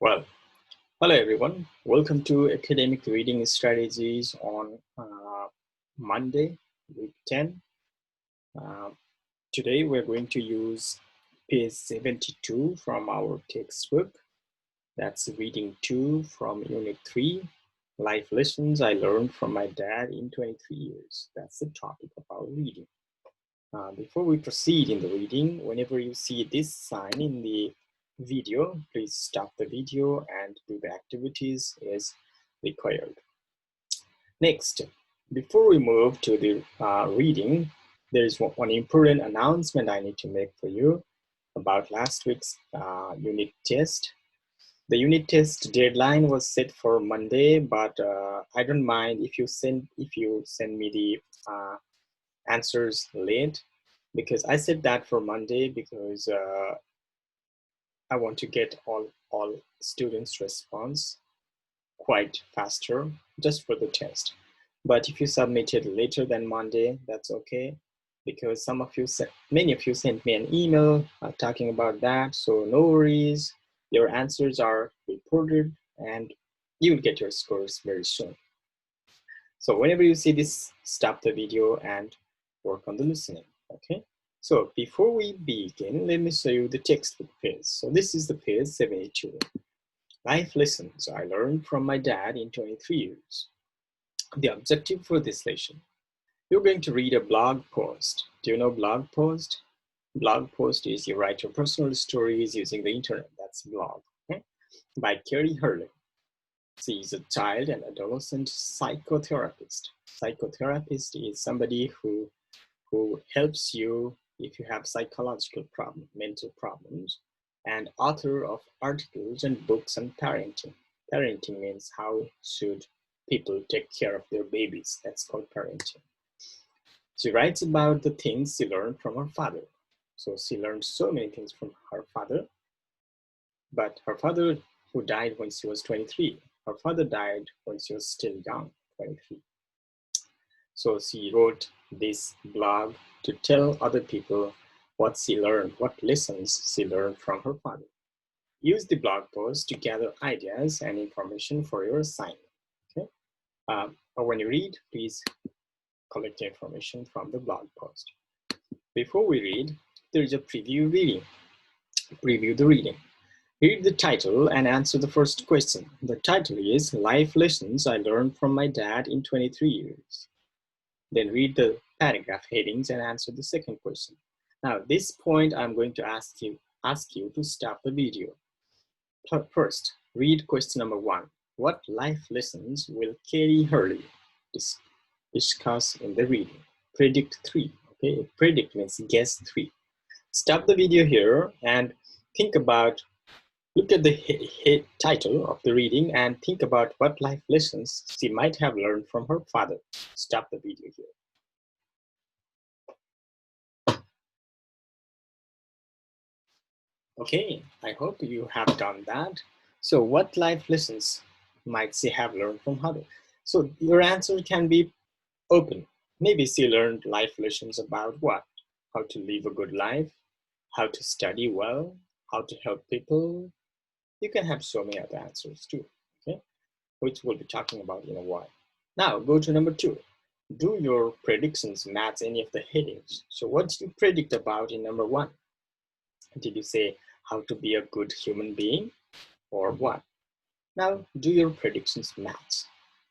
Well, hello everyone. Welcome to Academic Reading Strategies on Monday, week 10. Uh, Today we're going to use page 72 from our textbook. That's reading 2 from unit 3, Life Lessons I Learned from My Dad in 23 Years. That's the topic of our reading. Before we proceed in the reading, whenever you see this sign in the video, please stop the video and do the activities as required. Next, before we move to the reading, there is one important announcement I need to make for you about last week's unit test. The unit test deadline was set for Monday, but I don't mind if you send me the answers late, because I said that for Monday because I want to get all students' response quite faster just for the test. But if you submitted later than Monday, that's okay, because many of you sent me an email talking about that. So no worries, your answers are reported and you will get your scores very soon. So whenever you see this, stop the video and work on the listening, okay? So before we begin, let me show you the textbook page. So this is the page 72. Life lessons I learned from my dad in 23 years. The objective for this lesson: you're going to read a blog post. Do you know blog post? Blog post is you write your personal stories using the internet. That's blog, okay? By Carrie Hurley. She is a child and adolescent psychotherapist. Psychotherapist is somebody who helps you if you have psychological problems, mental problems, and author of articles and books on parenting. Parenting means how should people take care of their babies. That's called parenting. She writes about the things she learned from her father. So she learned so many things from her father, but her father, who died when she was 23, her father died when she was still young, 23. So she wrote this blog to tell other people what she learned, what lessons she learned from her father. Use the blog post to gather ideas and information for your assignment. Okay? Or when you read, please collect information from the blog post. Before we read, there is a preview reading. Preview the reading. Read the title and answer the first question. The title is Life Lessons I Learned from My Dad in 23 Years. Then read the paragraph headings and answer the second question. Now, at this point, I'm going to ask you to stop the video. First, read question number 1. What life lessons will Carrie Hurley discuss in the reading? Predict 3. Okay, predict means guess 3. Stop the video here and think about, look at the title of the reading and think about what life lessons she might have learned from her father. Stop the video here. Okay, I hope you have done that. So what life lessons might she have learned from her? So your answer can be open. Maybe she learned life lessons about what? How to live a good life, how to study well, how to help people. You can have so many other answers too, okay? Which we'll be talking about in a while. Now go to number 2. Do your predictions match any of the headings? So what did you predict about in number 1? Did you say how to be a good human being or what? Now do your predictions match?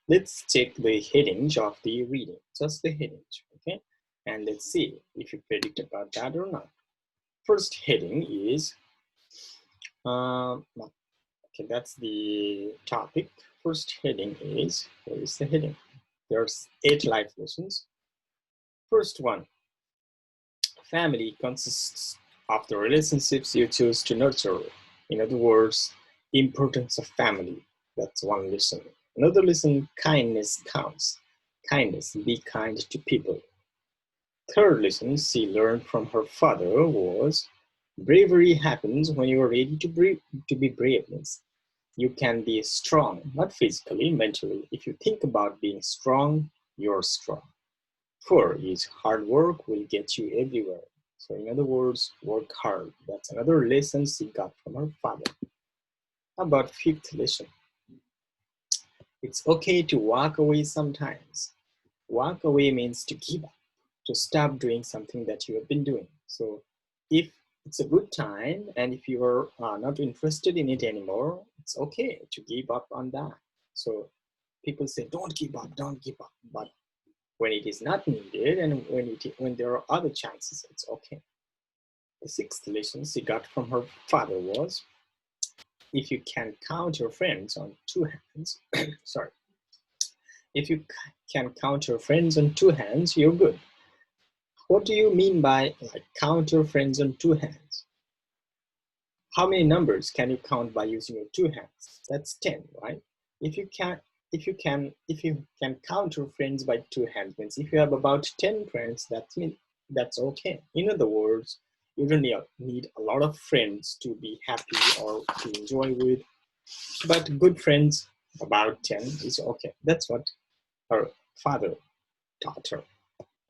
Let's check the headings of the reading, just the headings, okay? And let's see if you predict about that or not. First heading is, okay, that's the topic. First heading is, where is the heading? There's 8 life lessons. First one, family consists of the relationships you choose to nurture. In other words, importance of family. That's one lesson. Another lesson, kindness counts. Kindness, be kind to people. Third lesson she learned from her father was, bravery happens when you are ready to be brave. Means you can be strong, not physically, mentally. If you think about being strong, you're strong. 4 is hard work will get you everywhere. So in other words, work hard. That's another lesson she got from her father. About fifth lesson. It's okay to walk away sometimes. Walk away means to give up, to stop doing something that you have been doing. So if it's a good time and if you are not interested in it anymore, it's okay to give up on that. So people say, don't give up, don't give up. But when it is not needed and when there are other chances, it's okay. The sixth lesson she got from her father was, if you can count your friends on two hands, sorry, if you can count your friends on two hands, you're good. What do you mean by like count your friends on two hands? How many numbers can you count by using your two hands? That's 10, right? If you can count your friends by two hands, means if you have about 10 friends, that's okay. In other words, you don't need a lot of friends to be happy or to enjoy with, but good friends, about 10 is okay. That's what her father taught her.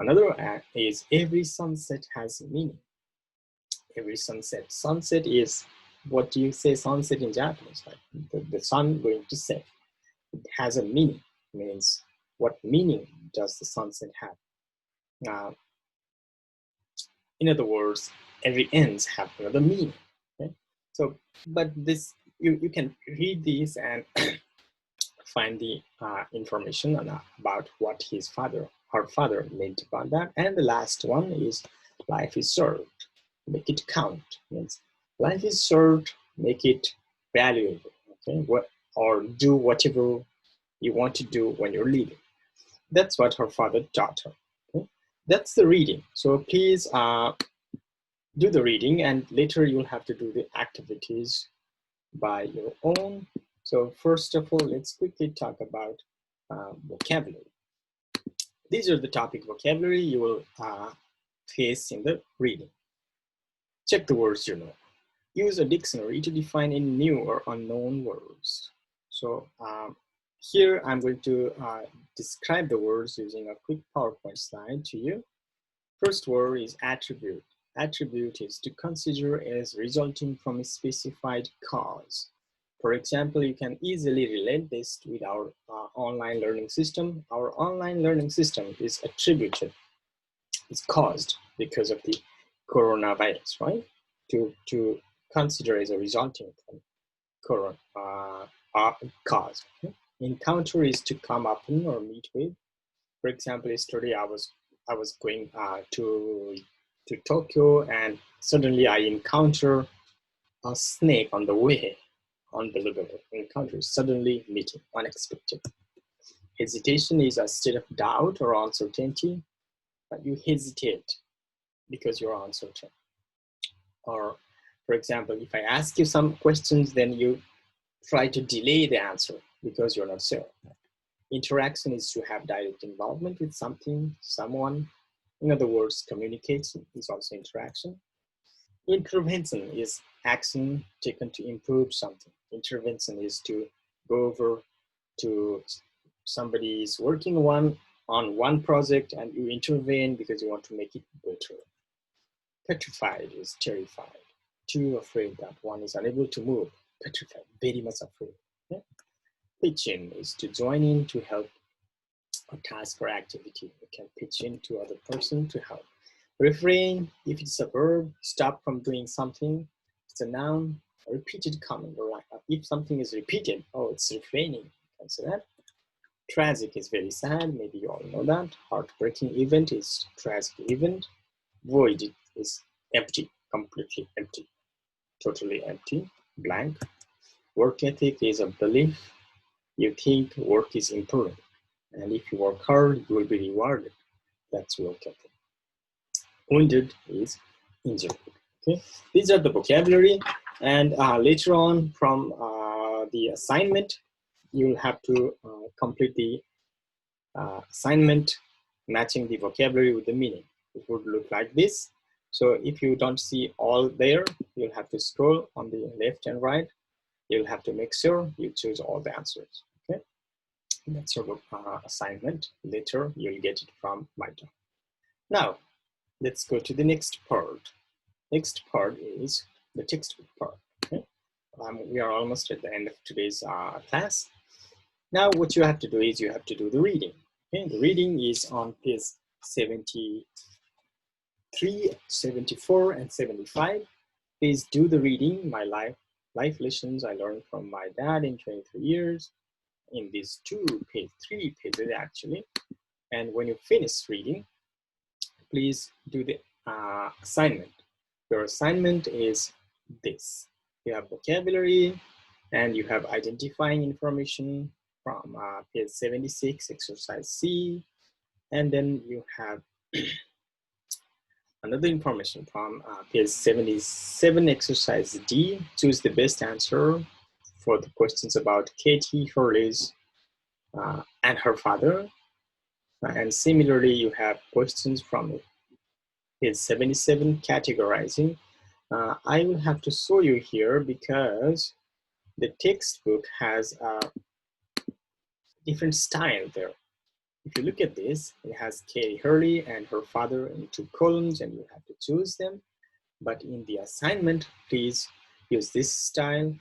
Another is every sunset has meaning. Every sunset. Sunset is, what do you say sunset in Japanese? Like the sun going to set. It has a meaning. It means what meaning does the sunset have? In other words, every ends have another meaning. Okay? So, but this you can read these and find the information about what her father meant about that. And the last one is life is served. Make it count. Means life is served, make it valuable. Okay, or do whatever you want to do when you're leaving. That's what her father taught her. Okay? That's the reading. So please do the reading, and later you'll have to do the activities by your own. So first of all, let's quickly talk about vocabulary. These are the topic vocabulary you will face in the reading. Check the words you know. Use a dictionary to define any new or unknown words. So here I'm going to describe the words using a quick PowerPoint slide to you. First word is attribute. Attribute is to consider as resulting from a specified cause. For example, you can easily relate this with our online learning system. Our online learning system is attributed, it's caused because of the coronavirus, right? To consider as a resulting from corona cause. Okay? Encounter is to come upon or meet with. For example, yesterday I was going to Tokyo, and suddenly I encounter a snake on the way. Unbelievable encounter, suddenly meeting, unexpected. Hesitation is a state of doubt or uncertainty, but you hesitate because you're uncertain. Or, for example, if I ask you some questions, then you try to delay the answer because you're not sure. Interaction is to have direct involvement with something, someone. In other words, communication is also interaction. Intervention is action taken to improve something. Intervention is to go over to somebody is working on one project and you intervene because you want to make it better. Petrified is terrified, too afraid that one is unable to move. Petrified, very much afraid. Okay? Pitch in is to join in to help a task or activity. You can pitch in to other person to help. Refrain, if it's a verb, stop from doing something. It's a noun, a repeated comment. Or like if something is repeated, oh, it's refraining. Consider that. Tragic is very sad, maybe you all know that. Heartbreaking event is tragic event. Void is empty, completely empty, totally empty, blank. Work ethic is a belief. You think work is important, and if you work hard, you will be rewarded. That's work ethic. Wounded is injured. Okay, these are the vocabulary, and later on from the assignment, you'll have to complete the assignment matching the vocabulary with the meaning. It would look like this. So if you don't see all there, you'll have to scroll on the left and right. You'll have to make sure you choose all the answers. Okay, that's your assignment. Later, you'll get it from my talk. Now, let's go to the next part. Next part is the textbook part. Okay? we are almost at the end of today's class. Now, what you have to do is you have to do the reading. Okay, the reading is on page 73, 74, and 75. Please do the reading. My life lessons I learned from my dad in 23 years in these three pages actually. And when you finish reading, please do the assignment. Your assignment is this. You have vocabulary and you have identifying information from page 76, exercise C. And then you have another information from page 77, exercise D. Choose the best answer for the questions about Katie Hurley's and her father. And similarly, you have questions from page 77, categorizing. I will have to show you here because the textbook has a different style there. If you look at this, it has Katie Hurley and her father in 2 columns, and you have to choose them. But in the assignment, please use this style.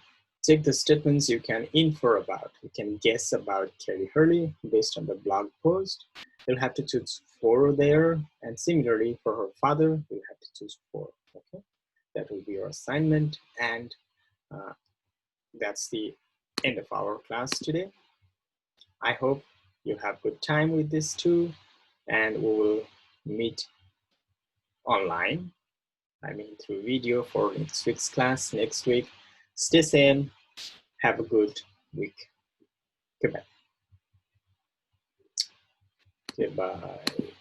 Check the statements you can infer about. You can guess about Katie Hurley based on the blog post. You'll have to choose 4 there. And similarly, for her father, you'll have to choose 4. Okay, that will be your assignment. And that's the end of our class today. I hope you have good time with this too. And we will meet online. I mean, through video for next week's class next week. Stay safe. Have a good week. Goodbye. Goodbye.